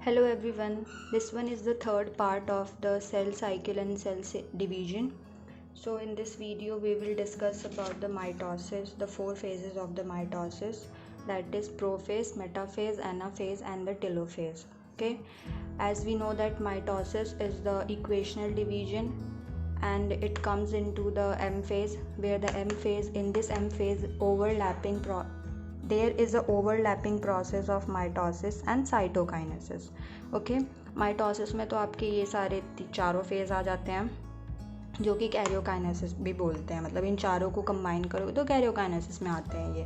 Hello everyone, this one is the third part of the cell cycle and division. So in this video we will discuss about the mitosis, the four phases of the mitosis, that is prophase, metaphase, anaphase and the telophase. Okay, as we know that mitosis is the equational division and it comes into the M phase, where the M phase, in this M phase there is a overlapping process of mitosis and cytokinesis. Okay, mitosis में तो आपके ये सारे चारों phase आ जाते हैं जो कि कैरियोकाइनेसिस भी बोलते हैं, मतलब इन चारों को कंबाइन करो तो कैरियोकाइनेसिस में आते हैं ये।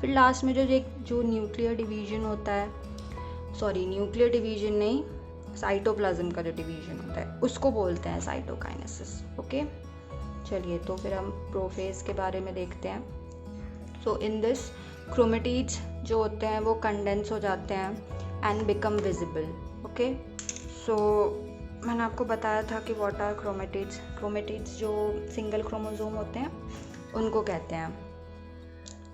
फिर लास्ट में जो न्यूक्लियर डिवीजन होता है, न्यूक्लियर डिवीजन नहीं, साइटोप्लाज्म का जो डिवीजन होता है उसको बोलते हैं साइटोकाइनेसिस। ओके, चलिए तो फिर हम प्रोफेज के बारे में देखते हैं। सो इन दिस क्रोमेटिड्स जो होते हैं वो कंडेंस हो जाते हैं एंड बिकम विजिबल। ओके, सो मैंने आपको बताया था कि व्हाट आर क्रोमेटिड्स। क्रोमेटिड्स जो सिंगल क्रोमोसोम होते हैं उनको कहते हैं।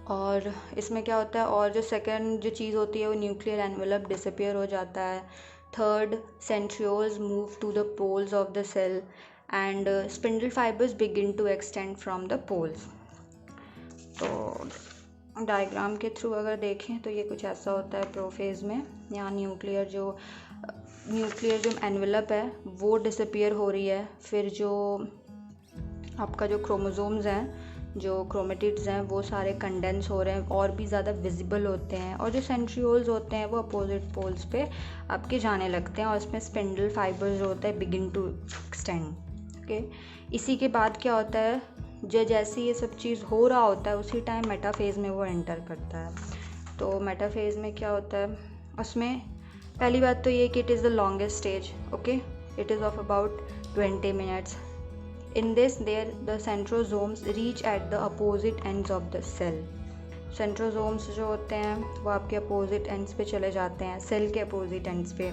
और इसमें क्या होता है, और जो सेकंड जो चीज़ होती है वो न्यूक्लियर एनवेलप डिसअपियर हो जाता है। Third, centrioles move to the poles of the cell and spindle fibres begin to extend from the poles. तो डायग्राम के थ्रू अगर देखें तो ये कुछ ऐसा होता है प्रोफेज में। यहाँ न्यूक्लियर जो एनवेलप है वो डिसअपियर हो रही है। फिर जो आपका जो क्रोमोसोम्स हैं, जो क्रोमेटिड्स हैं, वो सारे कंडेंस हो रहे हैं और भी ज़्यादा विजिबल होते हैं। और जो सेंट्रियोल्स होते हैं वो अपोजिट पोल्स पे आपके जाने लगते हैं और इसमें स्पिंडल फाइबर्स जो होता है बिगिन टू एक्सटेंड। ओके, इसी के बाद क्या होता है, जैसे ये सब चीज़ हो रहा होता है उसी टाइम मेटाफेज में वो एंटर करता है। तो मेटाफेज में क्या होता है, उसमें पहली बात तो ये कि it is the longest stage. Okay, it is of about 20 minutes. In this there the centrosomes reach at the opposite ends of the cell. Centrosomes जो होते हैं वो आपके अपोजिट एंड्स पे चले जाते हैं, सेल के अपोजिट एंड्स पे।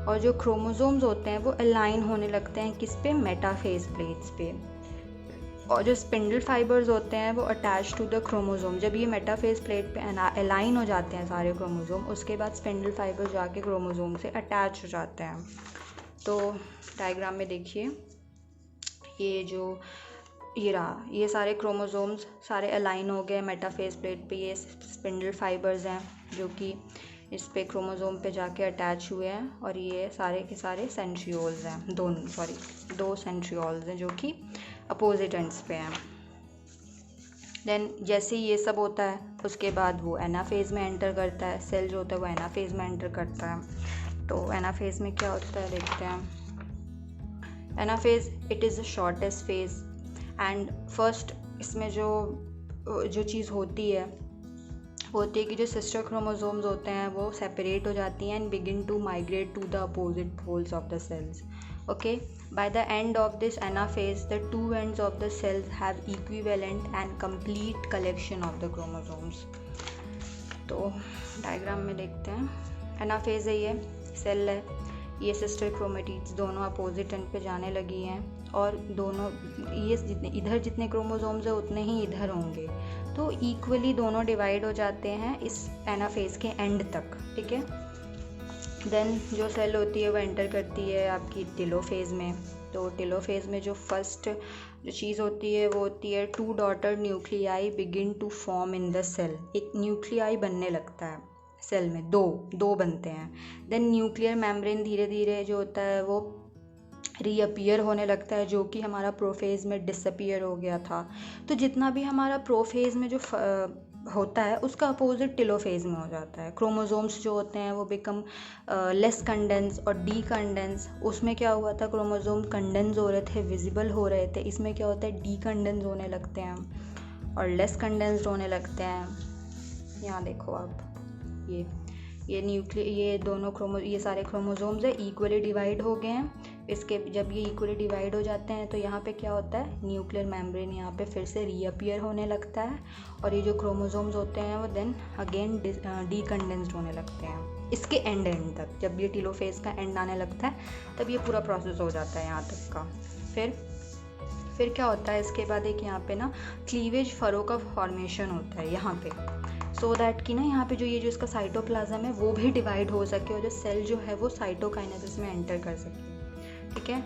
और जो क्रोमोसोम्स होते हैं वो अलाइन होने लगते हैं किस पे, मेटाफेज प्लेट्स पे। और जो स्पिंडल फाइबर्स होते हैं वो अटैच टू द क्रोमोसोम। जब ये मेटाफेज प्लेट पे अलाइन हो जाते हैं सारे क्रोमोसोम, उसके बाद स्पिंडल फाइबर जाके क्रोमोसोम से अटैच हो जाते हैं। तो डायग्राम में देखिए, ये सारे क्रोमोसोम्स सारे अलाइन हो गए मेटाफेज प्लेट पे। ये स्पिंडल फाइबर्स हैं जो कि इस पे क्रोमोसोम पे जाके अटैच हुए हैं। और ये सारे के सारे सेंट्रियोल्स हैं, दो सेंट्रियोल्स हैं जो कि अपोजिट एंड्स पे हैं। देन जैसे ये सब होता है उसके बाद वो एनाफेज में एंटर करता है। सेल जो होता है वो एनाफेज में एंटर करता है। तो एनाफेज में क्या होता है देखते हैं। Anaphase it is the shortest phase and first इसमें जो चीज़ होती है वो होती है कि जो सिस्टर क्रोमोसोम्स होते हैं वो सेपरेट हो जाती हैं and begin to migrate to the opposite poles of the cells. Okay, by the end of this anaphase, the two ends of the cells have equivalent and complete collection of the chromosomes. तो diagram में देखते हैं। Anaphase है, ये cell है, ये sister chromatids दोनों opposite and पे जाने लगी हैं और दोनों ये जितने क्रोमोसोम्स है उतने ही इधर होंगे। तो इक्वली दोनों डिवाइड हो जाते हैं इस एनाफेज के एंड तक। ठीक है, देन जो सेल होती है वो एंटर करती है आपकी टेलोफेज में। तो टेलोफेज में जो फर्स्ट जो चीज़ होती है वो होती है two daughter nuclei begin to form in the cell. एक न्यूक्लियाई बनने लगता है सेल में, दो बनते हैं। देन न्यूक्लियर मेम्ब्रेन धीरे धीरे जो होता है वो रीअपियर होने लगता है, जो कि हमारा प्रोफेज में डिसअपियर हो गया था। तो जितना भी हमारा प्रोफेज में जो होता है उसका अपोजिट टेलोफेज में हो जाता है। क्रोमोसोम्स जो होते हैं वो बिकम लेस कंडेंस और डी कंडेंस। उसमें क्या हुआ था, क्रोमोसोम कंडेंस हो रहे थे, विजिबल हो रहे थे। इसमें क्या होता है, डी कंडेंस होने लगते हैं और लेस कंडेंस्ड होने लगते हैं। यहाँ देखो आप, ये सारे क्रोमोसोम्स है इक्वली डिवाइड हो गए हैं। इसके जब ये इक्वली डिवाइड हो जाते हैं तो यहाँ पे क्या होता है, न्यूक्लियर मेम्ब्रेन यहाँ पे फिर से रीअपियर होने लगता है और ये जो क्रोमोसोम्स होते हैं वो देन अगेन डीकंडेंस्ड होने लगते हैं इसके एंड तक। जब ये टेलोफेज का एंड आने लगता है तब ये पूरा प्रोसेस हो जाता है यहाँ तक का। फिर क्या होता है, इसके बाद एक यहाँ पे ना क्लीवेज फरो का फॉर्मेशन होता है यहाँ पे। सो दैट कि ना यहाँ पे जो ये जो इसका साइटोप्लाज्म है वो भी डिवाइड हो सके और जो सेल जो है वो साइटोकाइनेसिस में एंटर कर सके। ठीक है,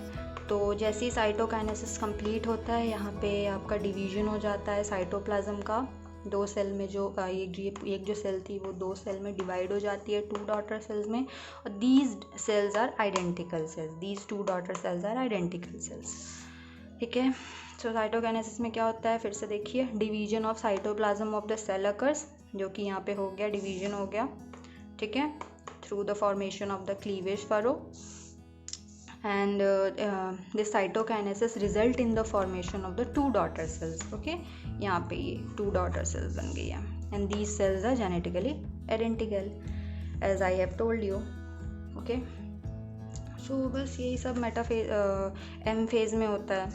तो जैसे ही साइटोकाइनेसिस कंप्लीट होता है यहाँ पे आपका डिवीजन हो जाता है साइटोप्लाज्म का। 2 सेल में जो एक जो सेल थी वो 2 सेल में डिवाइड हो जाती है 2 डॉटर सेल्स में, और these cells are identical cells, these 2 daughter cells are identical cells. ठीक है, सो साइटोकाइनेसिस में क्या होता है, फिर से देखिए, division of cytoplasm of the cell occurs, जो कि यहाँ पे हो गया, डिवीजन हो गया। ठीक है, through the formation of the cleavage furrow, and this cytokinesis result in the formation of the 2 daughter cells. Okay, यहाँ पे ये 2 daughter cells बन गई है, and these cells are genetically identical as I have told you. Okay, so बस यही सब metaphase M phase में होता है।